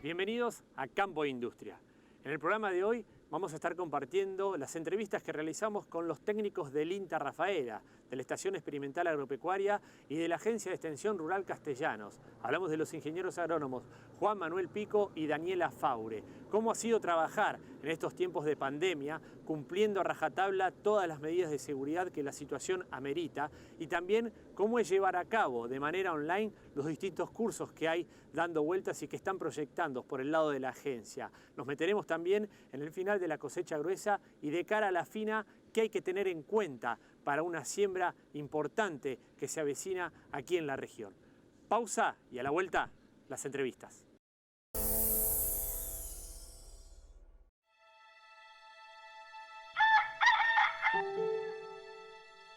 Bienvenidos a Campo e Industria. En el programa de hoy vamos a estar compartiendo las entrevistas que realizamos con los técnicos del INTA Rafaela, de la Estación Experimental Agropecuaria y de la Agencia de Extensión Rural Castellanos. Hablamos de los ingenieros agrónomos Juan Manuel Pico y Daniela Faure. Cómo ha sido trabajar en estos tiempos de pandemia, cumpliendo a rajatabla todas las medidas de seguridad que la situación amerita, y también cómo es llevar a cabo de manera online los distintos cursos que hay dando vueltas y que están proyectando por el lado de la agencia. Nos meteremos también en el final de la cosecha gruesa y de cara a la fina, qué hay que tener en cuenta para una siembra importante que se avecina aquí en la región. Pausa y a la vuelta las entrevistas.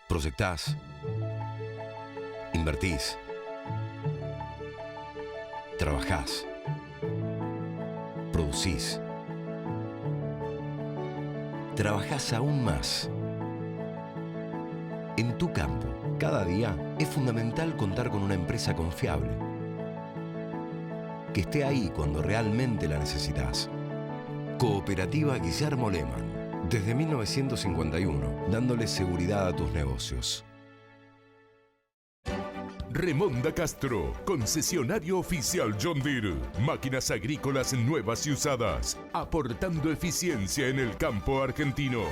Proyectás, invertís, trabajás, producís, trabajás aún más. En tu campo, cada día es fundamental contar con una empresa confiable, que esté ahí cuando realmente la necesitas. Cooperativa Guillermo Lehmann. Desde 1951, dándole seguridad a tus negocios. Remonda Castro, concesionario oficial John Deere. Máquinas agrícolas nuevas y usadas, aportando eficiencia en el campo argentino.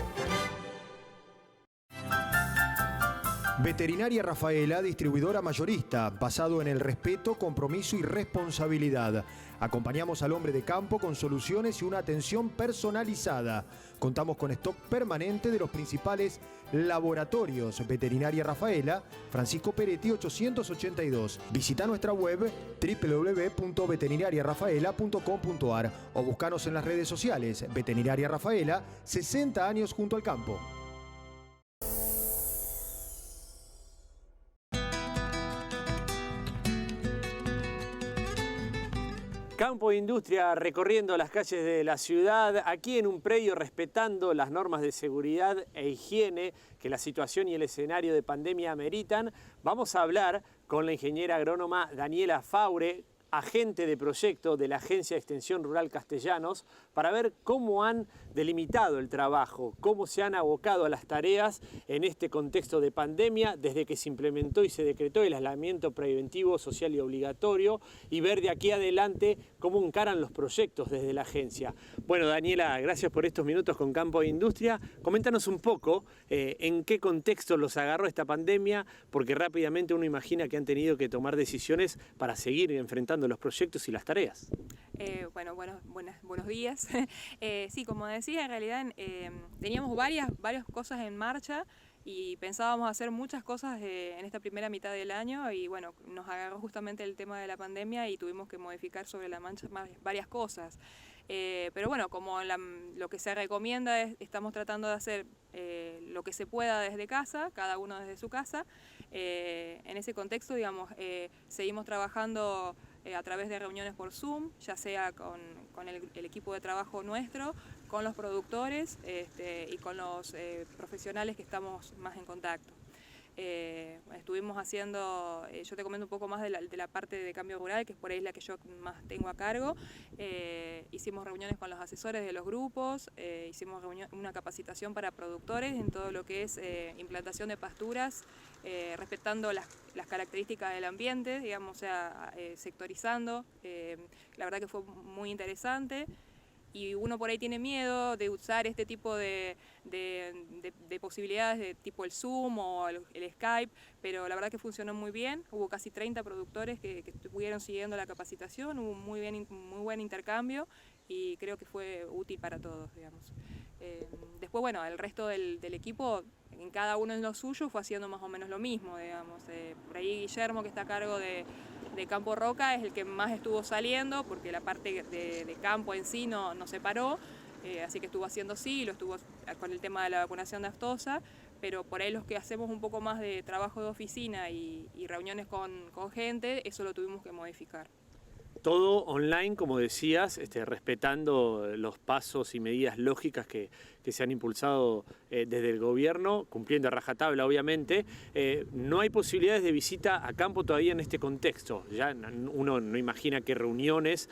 Veterinaria Rafaela, distribuidora mayorista, basado en el respeto, compromiso y responsabilidad. Acompañamos al hombre de campo con soluciones y una atención personalizada. Contamos con stock permanente de los principales laboratorios. Veterinaria Rafaela, Francisco Peretti 882. Visita nuestra web www.veterinariarafaela.com.ar o buscanos en las redes sociales. Veterinaria Rafaela, 60 años junto al campo. Campo e Industria recorriendo las calles de la ciudad, aquí en un predio respetando las normas de seguridad e higiene que la situación y el escenario de pandemia ameritan. Vamos a hablar con la ingeniera agrónoma Daniela Faure, agente de proyecto de la Agencia de Extensión Rural Castellanos, para ver cómo han delimitado el trabajo, cómo se han abocado a las tareas en este contexto de pandemia, desde que se implementó y se decretó el aislamiento preventivo, social y obligatorio, y ver de aquí adelante cómo encaran los proyectos desde la agencia. Bueno, Daniela, gracias por estos minutos con Campo e Industria. Coméntanos un poco en qué contexto los agarró esta pandemia, porque rápidamente uno imagina que han tenido que tomar decisiones para seguir enfrentando los proyectos y las tareas. Buenos días. Sí, como decía, en realidad teníamos varias cosas en marcha y pensábamos hacer muchas cosas en esta primera mitad del año y bueno, nos agarró justamente el tema de la pandemia y tuvimos que modificar sobre la marcha varias cosas. Pero bueno, como lo que se recomienda estamos tratando de hacer lo que se pueda desde casa, cada uno desde su casa. En ese contexto, digamos, seguimos trabajando a través de reuniones por Zoom, ya sea con el equipo de trabajo nuestro, con los productores y con los profesionales que estamos más en contacto. Estuvimos haciendo, yo te comento un poco más de la parte de cambio rural, que es por ahí la que yo más tengo a cargo. Hicimos reuniones con los asesores de los grupos, hicimos una capacitación para productores en todo lo que es implantación de pasturas, respetando las características del ambiente, digamos, o sea, sectorizando. La verdad que fue muy interesante. Y uno por ahí tiene miedo de usar este tipo de posibilidades de tipo el Zoom o el Skype, pero la verdad que funcionó muy bien. Hubo casi 30 productores que estuvieron siguiendo la capacitación, hubo muy buen intercambio y creo que fue útil para todos, digamos. Después, bueno, el resto del equipo, en cada uno en lo suyo, fue haciendo más o menos lo mismo, digamos. Por ahí Guillermo, que está a cargo de Campo Roca, es el que más estuvo saliendo, porque la parte de campo en sí no se paró, así que estuvo haciendo lo estuvo con el tema de la vacunación de aftosa, pero por ahí los que hacemos un poco más de trabajo de oficina y reuniones con gente, eso lo tuvimos que modificar. Todo online, como decías, respetando los pasos y medidas lógicas que se han impulsado desde el gobierno, cumpliendo a rajatabla, obviamente. No hay posibilidades de visita a campo todavía en este contexto. Ya uno no imagina qué reuniones,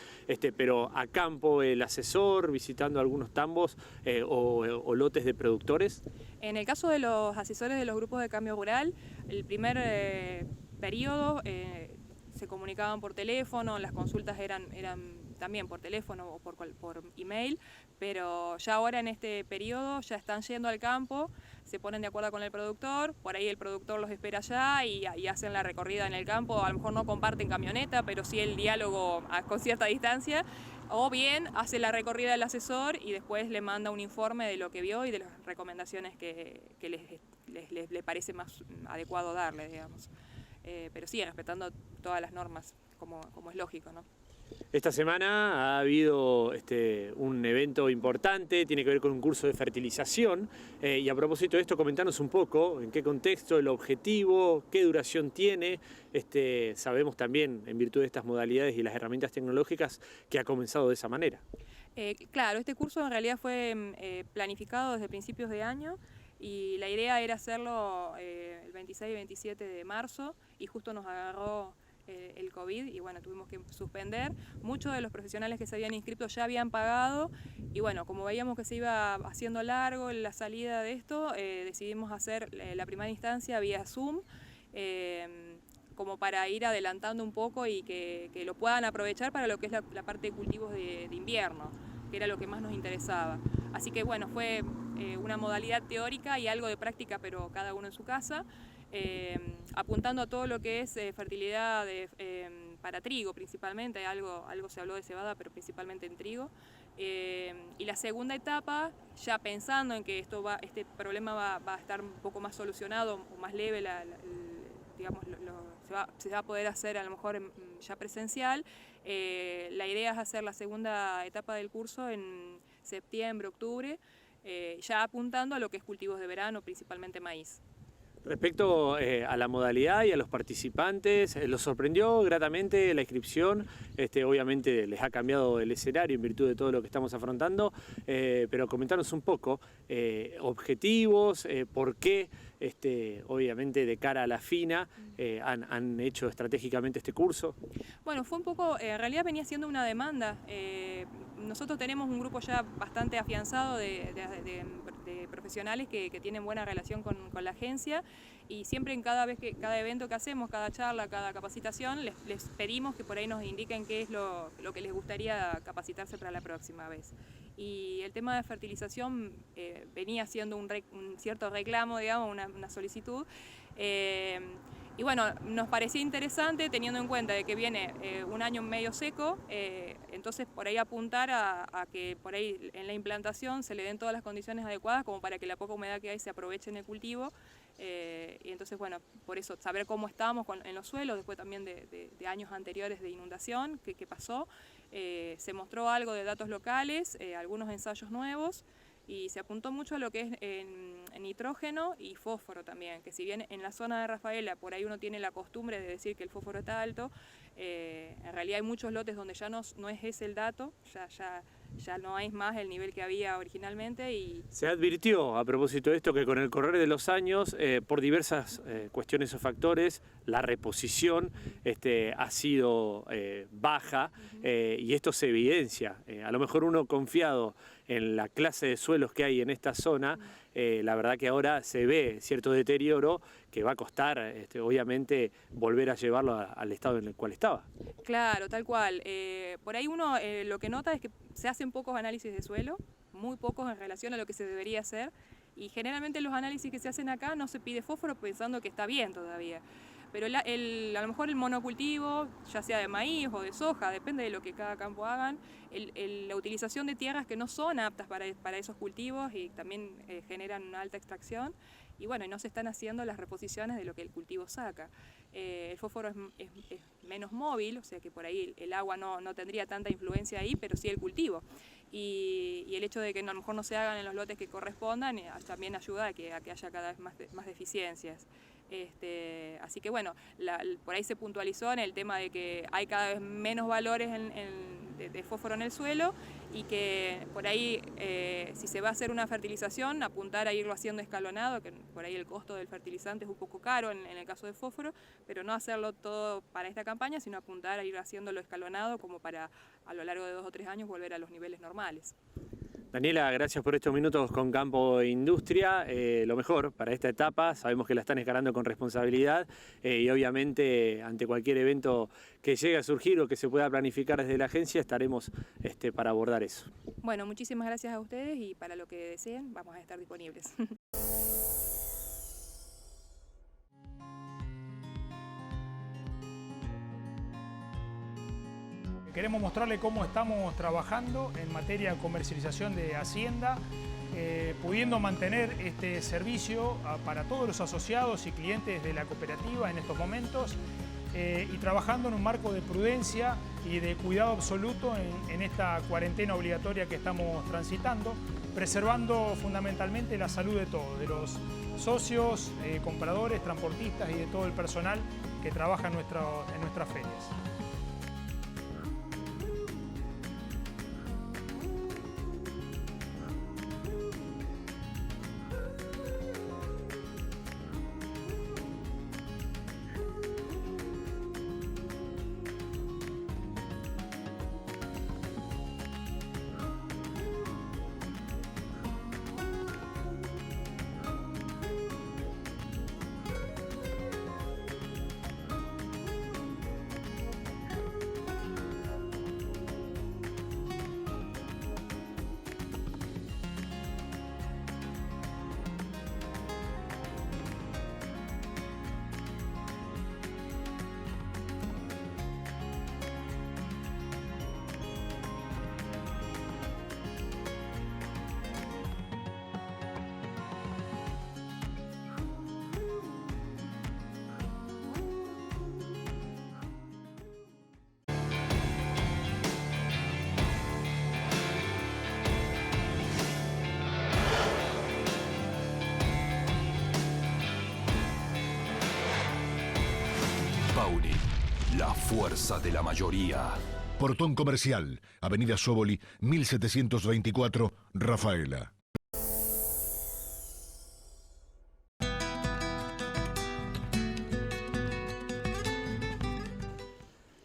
pero a campo el asesor visitando algunos tambos o lotes de productores. En el caso de los asesores de los grupos de cambio rural, el primer periodo se comunicaban por teléfono, las consultas eran también por teléfono o por email, pero ya ahora en este periodo ya están yendo al campo, se ponen de acuerdo con el productor, por ahí el productor los espera allá y hacen la recorrida en el campo, a lo mejor no comparten camioneta, pero sí el diálogo con cierta distancia, o bien hace la recorrida del asesor y después le manda un informe de lo que vio y de las recomendaciones que le parece más adecuado darle, digamos. Pero sí, respetando todas las normas, como es lógico, ¿no? Esta semana ha habido un evento importante, tiene que ver con un curso de fertilización, y a propósito de esto, comentanos un poco en qué contexto, el objetivo, qué duración tiene. Sabemos también, en virtud de estas modalidades y las herramientas tecnológicas, que ha comenzado de esa manera. Claro, este curso en realidad fue planificado desde principios de año, y la idea era hacerlo el 26 y 27 de marzo, y justo nos agarró el COVID y bueno, tuvimos que suspender. Muchos de los profesionales que se habían inscrito ya habían pagado y bueno, como veíamos que se iba haciendo largo la salida de esto, decidimos hacer la primera instancia vía Zoom, como para ir adelantando un poco y que lo puedan aprovechar para lo que es la parte de cultivos de invierno, que era lo que más nos interesaba. Así que bueno, fue una modalidad teórica y algo de práctica, pero cada uno en su casa. Apuntando a todo lo que es fertilidad para trigo principalmente, algo se habló de cebada, pero principalmente en trigo. Y la segunda etapa, ya pensando en que este problema va a estar un poco más solucionado o más leve, digamos, se va a poder hacer a lo mejor ya presencial. La idea es hacer la segunda etapa del curso en septiembre, octubre, ya apuntando a lo que es cultivos de verano, principalmente maíz. Respecto a la modalidad y a los participantes, ¿los sorprendió gratamente la inscripción? Obviamente les ha cambiado el escenario en virtud de todo lo que estamos afrontando, pero comentanos un poco objetivos, por qué, obviamente de cara a la FINA, han hecho estratégicamente este curso. Bueno, fue un poco, en realidad venía siendo una demanda. Nosotros tenemos un grupo ya bastante afianzado de profesionales que tienen buena relación con la agencia y siempre en cada evento que hacemos, cada charla, cada capacitación, les pedimos que por ahí nos indiquen qué es lo que les gustaría capacitarse para la próxima vez. Y el tema de fertilización venía siendo un cierto reclamo, digamos, una solicitud. Y bueno, nos parecía interesante teniendo en cuenta de que viene un año medio seco, entonces por ahí apuntar a que por ahí en la implantación se le den todas las condiciones adecuadas como para que la poca humedad que hay se aproveche en el cultivo. Y entonces bueno, por eso saber cómo estábamos en los suelos, después también de años anteriores de inundación, qué pasó. Se mostró algo de datos locales, algunos ensayos nuevos. Y se apuntó mucho a lo que es en nitrógeno y fósforo también, que si bien en la zona de Rafaela por ahí uno tiene la costumbre de decir que el fósforo está alto, en realidad hay muchos lotes donde ya no es ese el dato, ya no es más el nivel que había originalmente. Y se advirtió a propósito de esto que con el correr de los años, por diversas cuestiones o factores, la reposición ha sido baja y esto se evidencia. A lo mejor uno confiado en la clase de suelos que hay en esta zona, la verdad que ahora se ve cierto deterioro que va a costar, obviamente, volver a llevarlo al estado en el cual estaba. Claro, tal cual. Por ahí uno lo que nota es que se hacen pocos análisis de suelo, muy pocos en relación a lo que se debería hacer, y generalmente los análisis que se hacen acá no se pide fósforo pensando que está bien todavía. Pero a lo mejor el monocultivo, ya sea de maíz o de soja, depende de lo que cada campo hagan, la utilización de tierras que no son aptas para esos cultivos y también generan una alta extracción, y bueno, no se están haciendo las reposiciones de lo que el cultivo saca. El fósforo es menos móvil, o sea que por ahí el agua no tendría tanta influencia ahí, pero sí el cultivo. Y el hecho de que a lo mejor no se hagan en los lotes que correspondan también ayuda a que haya cada vez más deficiencias. Así que bueno, por ahí se puntualizó en el tema de que hay cada vez menos valores de fósforo en el suelo y que por ahí si se va a hacer una fertilización, apuntar a irlo haciendo escalonado, que por ahí el costo del fertilizante es un poco caro en el caso de fósforo, pero no hacerlo todo para esta campaña, sino apuntar a ir haciéndolo escalonado como para a lo largo de 2 o 3 años volver a los niveles normales. Daniela, gracias por estos minutos con Campo Industria. Lo mejor para esta etapa, sabemos que la están encarando con responsabilidad y obviamente ante cualquier evento que llegue a surgir o que se pueda planificar desde la agencia estaremos para abordar eso. Bueno, muchísimas gracias a ustedes y para lo que deseen vamos a estar disponibles. Queremos mostrarle cómo estamos trabajando en materia de comercialización de Hacienda, pudiendo mantener este servicio para todos los asociados y clientes de la cooperativa en estos momentos y trabajando en un marco de prudencia y de cuidado absoluto en esta cuarentena obligatoria que estamos transitando, preservando fundamentalmente la salud de todos, de los socios, compradores, transportistas y de todo el personal que trabaja en nuestras ferias. Pauli, la fuerza de la mayoría. Portón Comercial, Avenida Sóboli, 1724, Rafaela.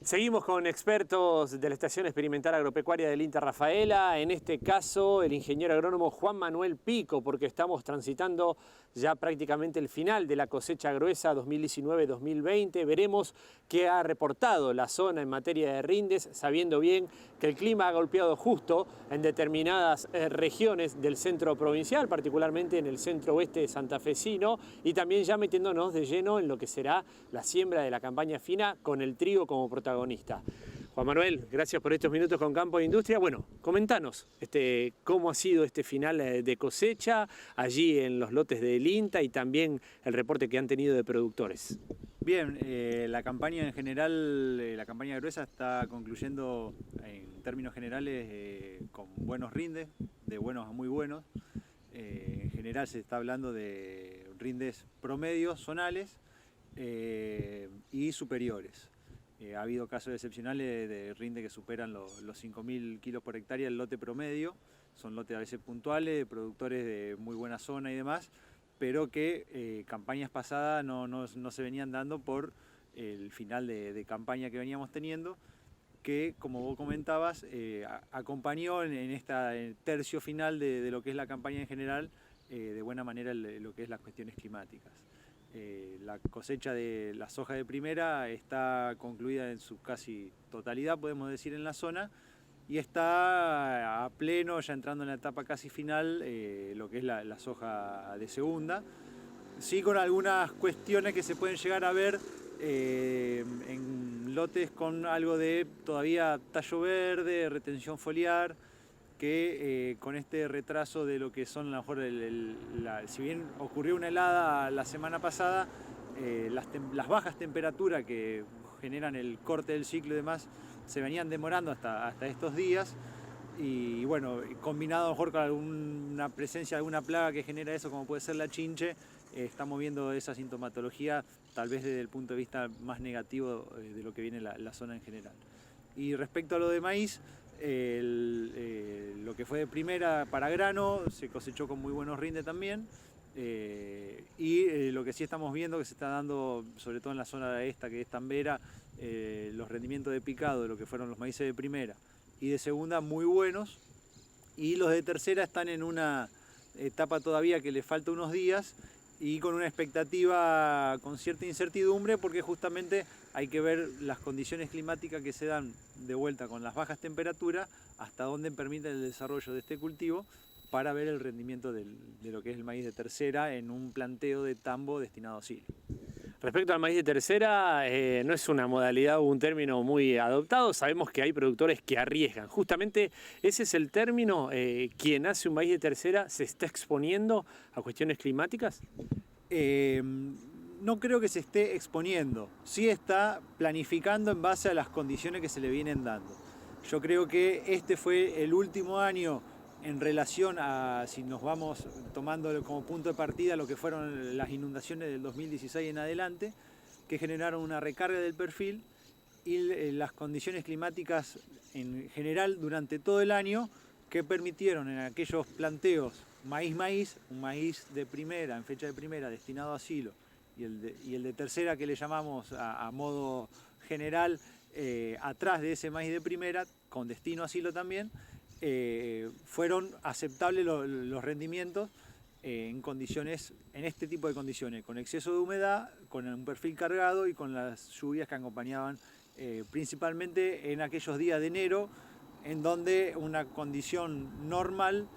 Seguimos con expertos de la Estación Experimental Agropecuaria del INTA Rafaela, en este caso el ingeniero agrónomo Juan Manuel Pico, porque estamos transitando ya prácticamente el final de la cosecha gruesa 2019-2020. Veremos qué ha reportado la zona en materia de rindes, sabiendo bien que el clima ha golpeado justo en determinadas regiones del centro provincial, particularmente en el centro oeste santafesino, y también ya metiéndonos de lleno en lo que será la siembra de la campaña fina con el trigo como protagonista. Juan Manuel, gracias por estos minutos con Campo de Industria. Bueno, comentanos cómo ha sido este final de cosecha allí en los lotes del INTA y también el reporte que han tenido de productores. Bien, la campaña en general, la campaña gruesa está concluyendo en términos generales con buenos rindes, de buenos a muy buenos. En general se está hablando de rindes promedios zonales y superiores. Ha habido casos excepcionales de rinde que superan los 5.000 kilos por hectárea el lote promedio. Son lotes a veces puntuales, de productores de muy buena zona y demás, pero que campañas pasadas no se venían dando por el final de campaña que veníamos teniendo, que como vos comentabas, acompañó en este tercio final de lo que es la campaña en general, de buena manera lo que es las cuestiones climáticas. La cosecha de la soja de primera está concluida en su casi totalidad, podemos decir, en la zona, y está a pleno, ya entrando en la etapa casi final, lo que es la soja de segunda. Sí, con algunas cuestiones que se pueden llegar a ver en lotes con algo de todavía tallo verde, retención foliar, que con este retraso de lo que son, a lo mejor, si bien ocurrió una helada la semana pasada, las bajas temperaturas que generan el corte del ciclo y demás se venían demorando hasta estos días, y bueno, combinado a lo mejor con alguna presencia de alguna plaga que genera eso, como puede ser la chinche, estamos viendo esa sintomatología tal vez desde el punto de vista más negativo de lo que viene la zona en general. Y respecto a lo de maíz, lo que fue de primera para grano se cosechó con muy buenos rindes también. Lo que sí estamos viendo que se está dando, sobre todo en la zona esta que es Tambera, los rendimientos de picado de lo que fueron los maíces de primera y de segunda muy buenos, y los de tercera están en una etapa todavía que le falta unos días y con una expectativa con cierta incertidumbre, porque justamente hay que ver las condiciones climáticas que se dan de vuelta con las bajas temperaturas, hasta dónde permiten el desarrollo de este cultivo, para ver el rendimiento de lo que es el maíz de tercera en un planteo de tambo destinado a silo. Respecto al maíz de tercera, no es una modalidad o un término muy adoptado. Sabemos que hay productores que arriesgan. Justamente ese es el término. Quien hace un maíz de tercera se está exponiendo a cuestiones climáticas. No creo que se esté exponiendo. Sí está planificando en base a las condiciones que se le vienen dando. Yo creo que este fue el último año en relación a, si nos vamos tomando como punto de partida lo que fueron las inundaciones del 2016 en adelante, que generaron una recarga del perfil, y las condiciones climáticas en general durante todo el año, que permitieron en aquellos planteos maíz, un maíz de primera, en fecha de primera, destinado a silo, y el de tercera, que le llamamos a modo general, atrás de ese maíz de primera, con destino a silo también, fueron aceptables los rendimientos en este tipo de condiciones, con exceso de humedad, con un perfil cargado y con las lluvias que acompañaban, principalmente en aquellos días de enero, en donde una condición normal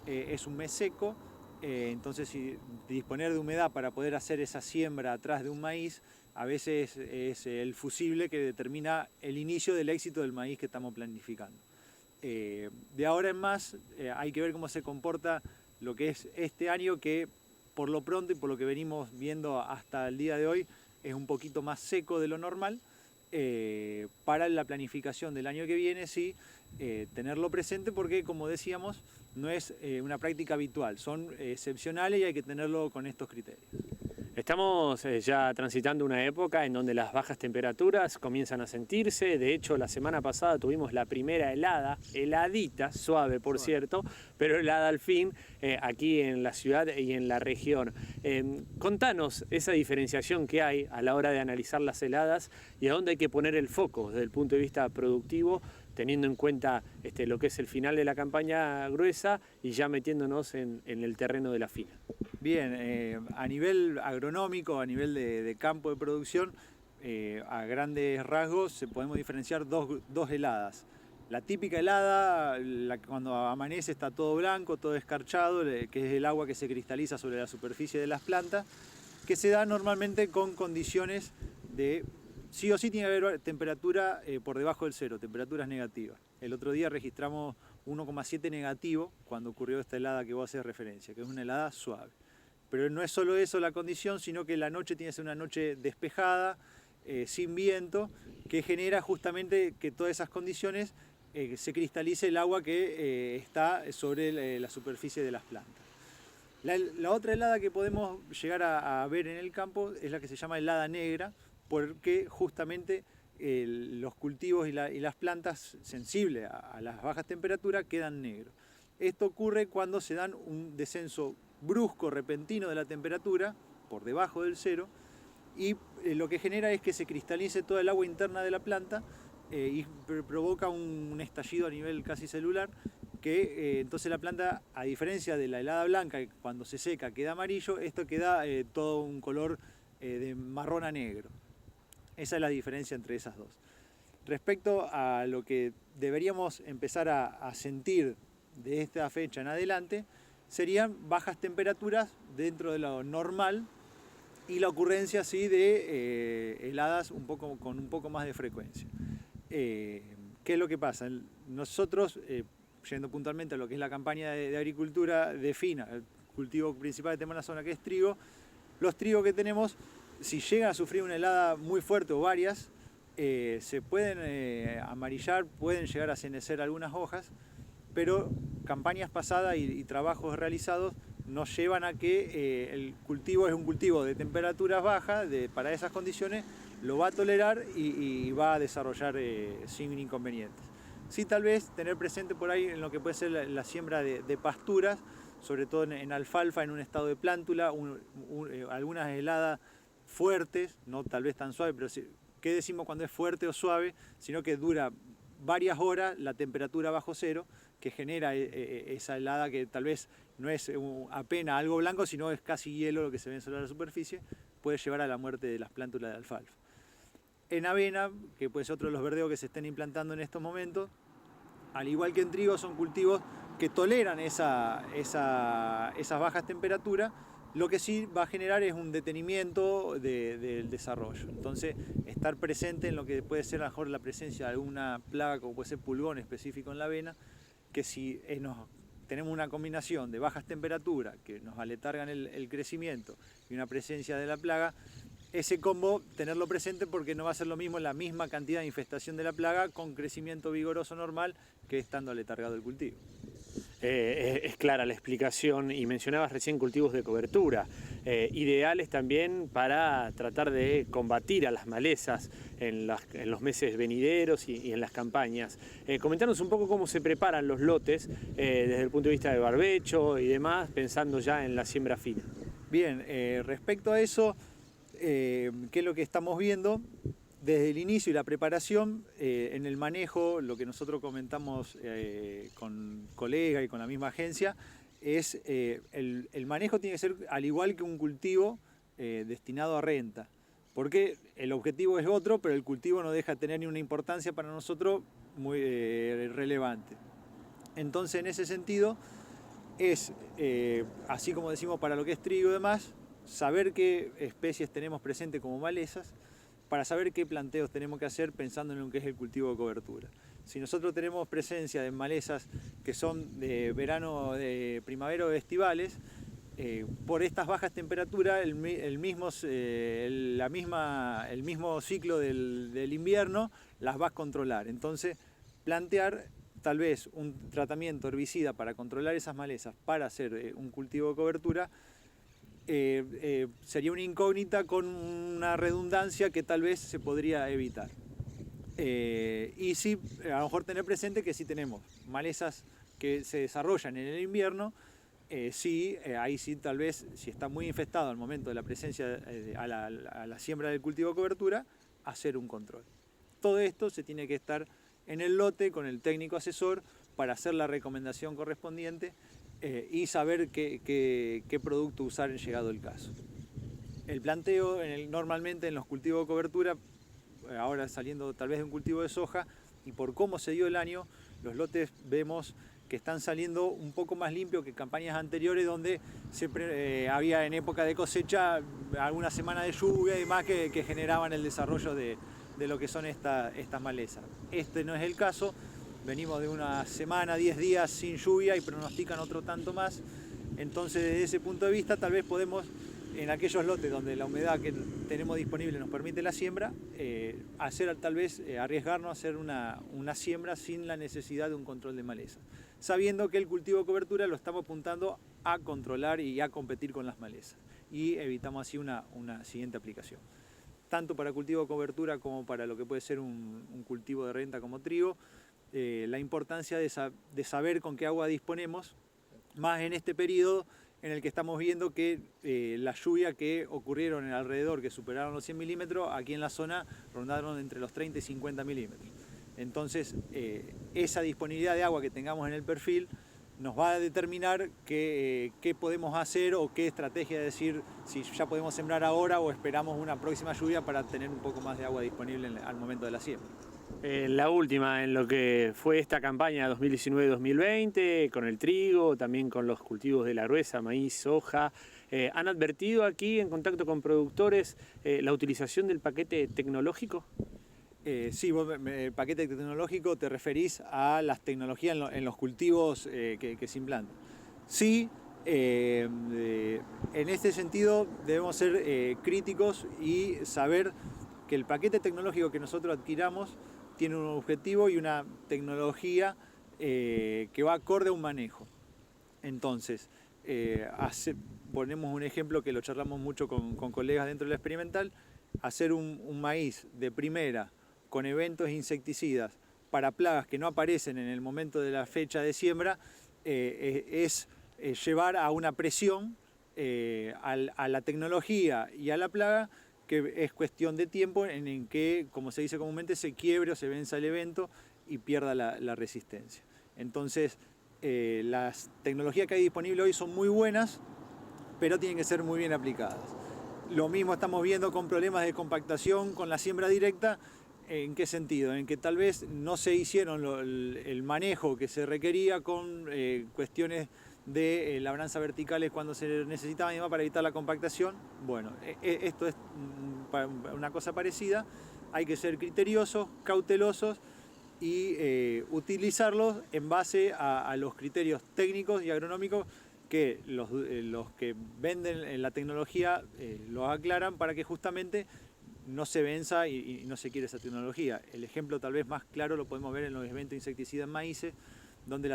es un mes seco. Entonces, si disponer de humedad para poder hacer esa siembra atrás de un maíz, a veces es el fusible que determina el inicio del éxito del maíz que estamos planificando. De ahora en más hay que ver cómo se comporta lo que es este año, que por lo pronto y por lo que venimos viendo hasta el día de hoy es un poquito más seco de lo normal. Para la planificación del año que viene sí tenerlo presente, porque como decíamos no es una práctica habitual, son excepcionales y hay que tenerlo con estos criterios. Estamos ya transitando una época en donde las bajas temperaturas comienzan a sentirse. De hecho, la semana pasada tuvimos la primera helada, heladita, suave por cierto, pero helada al fin, aquí en la ciudad y en la región. Contanos esa diferenciación que hay a la hora de analizar las heladas y a dónde hay que poner el foco desde el punto de vista productivo, teniendo en cuenta lo que es el final de la campaña gruesa y ya metiéndonos en el terreno de la fina. Bien, a nivel agronómico, a nivel de campo de producción, a grandes rasgos podemos diferenciar dos heladas. La típica helada, la que cuando amanece está todo blanco, todo escarchado, que es el agua que se cristaliza sobre la superficie de las plantas, que se da normalmente con condiciones de... Sí o sí tiene que haber temperatura por debajo del cero, temperaturas negativas. El otro día registramos 1,7 negativo cuando ocurrió esta helada que vos haces referencia, que es una helada suave. Pero no es solo eso la condición, sino que la noche tiene que ser una noche despejada, sin viento, que genera justamente que todas esas condiciones se cristalice el agua que está sobre la superficie de las plantas. La otra helada que podemos llegar a ver en el campo es la que se llama helada negra, porque justamente los cultivos y las plantas sensibles a las bajas temperaturas quedan negros. Esto ocurre cuando se dan un descenso brusco, repentino de la temperatura, por debajo del cero, y lo que genera es que se cristalice toda el agua interna de la planta y provoca un estallido a nivel casi celular, que entonces la planta, a diferencia de la helada blanca, que cuando se seca queda amarillo, esto queda todo un color de marrón a negro. Esa es la diferencia entre esas dos. Respecto a lo que deberíamos empezar a sentir de esta fecha en adelante, serían bajas temperaturas dentro de lo normal y la ocurrencia sí de heladas con un poco más de frecuencia. ¿Qué es lo que pasa? Nosotros, yendo puntualmente a lo que es la campaña de agricultura de fina, el cultivo principal que tenemos en la zona, que es trigo, los trigos que tenemos, si llegan a sufrir una helada muy fuerte o varias, se pueden amarillar, pueden llegar a cenecer algunas hojas, pero campañas pasadas y trabajos realizados nos llevan a que el cultivo es un cultivo de temperaturas bajas, para esas condiciones lo va a tolerar y va a desarrollar sin inconvenientes. Sí, tal vez tener presente por ahí en lo que puede ser la siembra de pasturas, sobre todo en alfalfa, en un estado de plántula, algunas heladas fuertes, no tal vez tan suaves, pero ¿qué decimos cuando es fuerte o suave? Sino que dura varias horas la temperatura bajo cero, que genera esa helada que tal vez no es apenas algo blanco, sino es casi hielo lo que se ve sobre la superficie, puede llevar a la muerte de las plántulas de alfalfa. En avena, que puede ser otro de los verdeos que se estén implantando en estos momentos, al igual que en trigo, son cultivos que toleran esas bajas temperaturas. Lo que sí va a generar es un detenimiento del desarrollo. Entonces, estar presente en lo que puede ser a lo mejor la presencia de alguna plaga, como puede ser pulgón específico en la avena, que si tenemos una combinación de bajas temperaturas que nos aletargan el crecimiento y una presencia de la plaga, ese combo tenerlo presente porque no va a ser lo mismo la misma cantidad de infestación de la plaga con crecimiento vigoroso normal que estando aletargado el cultivo. Es clara la explicación y mencionabas recién cultivos de cobertura, ideales también para tratar de combatir a las malezas en los meses venideros y en las campañas. Comentanos un poco cómo se preparan los lotes desde el punto de vista de barbecho y demás, pensando ya en la siembra fina. Bien, respecto a eso, ¿qué es lo que estamos viendo? Desde el inicio y la preparación, en el manejo, lo que nosotros comentamos con colegas y con la misma agencia, es el manejo tiene que ser al igual que un cultivo destinado a renta, porque el objetivo es otro, pero el cultivo no deja de tener ni una importancia para nosotros muy relevante. Entonces, en ese sentido, es, así como decimos para lo que es trigo y demás, saber qué especies tenemos presentes como malezas, para saber qué planteos tenemos que hacer pensando en lo que es el cultivo de cobertura. Si nosotros tenemos presencia de malezas que son de verano, de primavera o de estivales, por estas bajas temperaturas, el mismo ciclo del invierno las va a controlar. Entonces, plantear tal vez un tratamiento herbicida para controlar esas malezas, para hacer un cultivo de cobertura, sería una incógnita con una redundancia que tal vez se podría evitar. Y sí, a lo mejor tener presente que si tenemos malezas que se desarrollan en el invierno, ahí sí tal vez, si está muy infestado al momento de la presencia a la siembra del cultivo de cobertura, hacer un control. Todo esto se tiene que estar en el lote con el técnico asesor para hacer la recomendación correspondiente y saber qué producto usar en llegado el caso. El planteo normalmente en los cultivos de cobertura, ahora saliendo tal vez de un cultivo de soja, y por cómo se dio el año, los lotes vemos que están saliendo un poco más limpios que campañas anteriores donde siempre había en época de cosecha alguna semana de lluvia y demás que generaban el desarrollo de lo que son estas malezas. Este no es el caso. Venimos de una semana, 10 días sin lluvia y pronostican otro tanto más. Entonces, desde ese punto de vista, tal vez podemos, en aquellos lotes donde la humedad que tenemos disponible nos permite la siembra, arriesgarnos a hacer una siembra sin la necesidad de un control de malezas, sabiendo que el cultivo de cobertura lo estamos apuntando a controlar y a competir con las malezas. Y evitamos así una siguiente aplicación. Tanto para cultivo de cobertura como para lo que puede ser un cultivo de renta como trigo, la importancia de saber con qué agua disponemos, más en este periodo en el que estamos viendo que las lluvias que ocurrieron en alrededor, que superaron los 100 milímetros, aquí en la zona rondaron entre los 30 y 50 milímetros. Entonces, esa disponibilidad de agua que tengamos en el perfil nos va a determinar qué podemos hacer o qué estrategia decir, si ya podemos sembrar ahora o esperamos una próxima lluvia para tener un poco más de agua disponible al momento de la siembra. La última, en lo que fue esta campaña 2019-2020, con el trigo, también con los cultivos de la gruesa, maíz, soja, ¿han advertido aquí en contacto con productores la utilización del paquete tecnológico? Sí, vos, el paquete tecnológico te referís a las tecnologías en los cultivos que se implantan. Sí, en este sentido debemos ser críticos y saber que el paquete tecnológico que nosotros adquiramos tiene un objetivo y una tecnología que va acorde a un manejo. Entonces, ponemos un ejemplo que lo charlamos mucho con colegas dentro de la experimental, hacer un maíz de primera con eventos insecticidas para plagas que no aparecen en el momento de la fecha de siembra, es llevar a una presión a la tecnología y a la plaga, que es cuestión de tiempo en que, como se dice comúnmente, se quiebre o se venza el evento y pierda la resistencia. Entonces, las tecnologías que hay disponibles hoy son muy buenas, pero tienen que ser muy bien aplicadas. Lo mismo estamos viendo con problemas de compactación con la siembra directa. ¿En qué sentido? En que tal vez no se hicieron el manejo que se requería con cuestiones de labranza verticales cuando se necesitaba y demás para evitar la compactación. Bueno, esto es una cosa parecida. Hay que ser criteriosos, cautelosos y utilizarlos en base a los criterios técnicos y agronómicos que los que venden la tecnología lo aclaran, para que justamente no se venza y no se quiere esa tecnología. El ejemplo tal vez más claro lo podemos ver en los eventos insecticidas en maíces, donde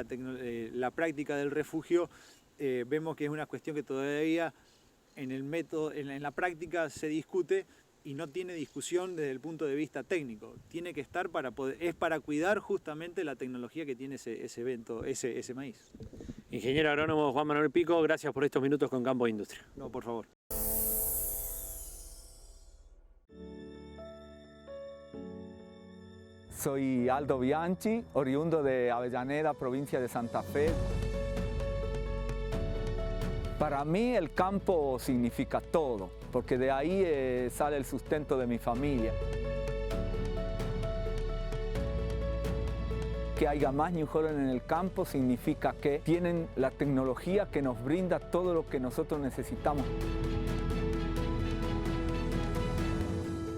la práctica del refugio vemos que es una cuestión que todavía en el método, en la práctica se discute y no tiene discusión desde el punto de vista técnico. Tiene que estar para cuidar justamente la tecnología que tiene ese maíz. Ingeniero agrónomo Juan Manuel Pico, gracias por estos minutos con Campo Industria. No, por favor. Soy Aldo Bianchi, oriundo de Avellaneda, provincia de Santa Fe. Para mí el campo significa todo, porque de ahí sale el sustento de mi familia. Que haya más New Holland en el campo significa que tienen la tecnología que nos brinda todo lo que nosotros necesitamos.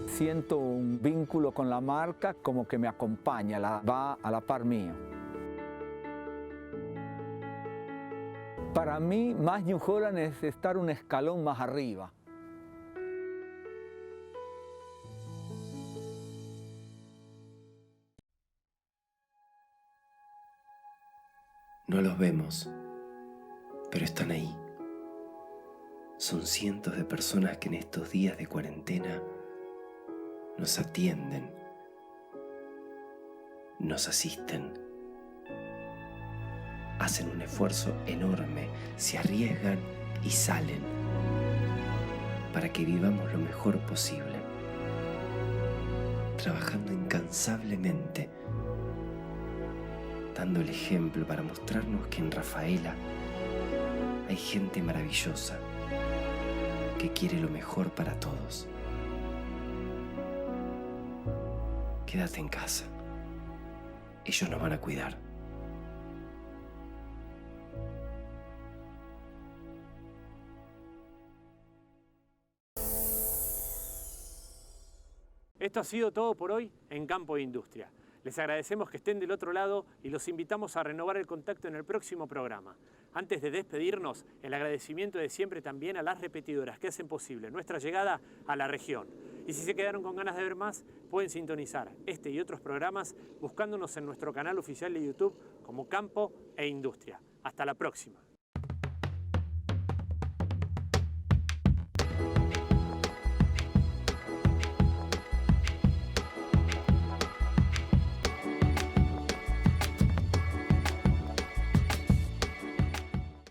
Siento un vínculo con la marca como que me acompaña, va a la par mío. Para mí, más New Holland es estar un escalón más arriba. No los vemos, pero están ahí. Son cientos de personas que en estos días de cuarentena nos atienden, nos asisten, hacen un esfuerzo enorme, se arriesgan y salen para que vivamos lo mejor posible, trabajando incansablemente, dando el ejemplo para mostrarnos que en Rafaela hay gente maravillosa que quiere lo mejor para todos. Quédate en casa. Ellos nos van a cuidar. Esto ha sido todo por hoy en Campo Industria. Les agradecemos que estén del otro lado y los invitamos a renovar el contacto en el próximo programa. Antes de despedirnos, el agradecimiento de siempre también a las repetidoras que hacen posible nuestra llegada a la región. Y si se quedaron con ganas de ver más, pueden sintonizar este y otros programas buscándonos en nuestro canal oficial de YouTube como Campo e Industria. Hasta la próxima.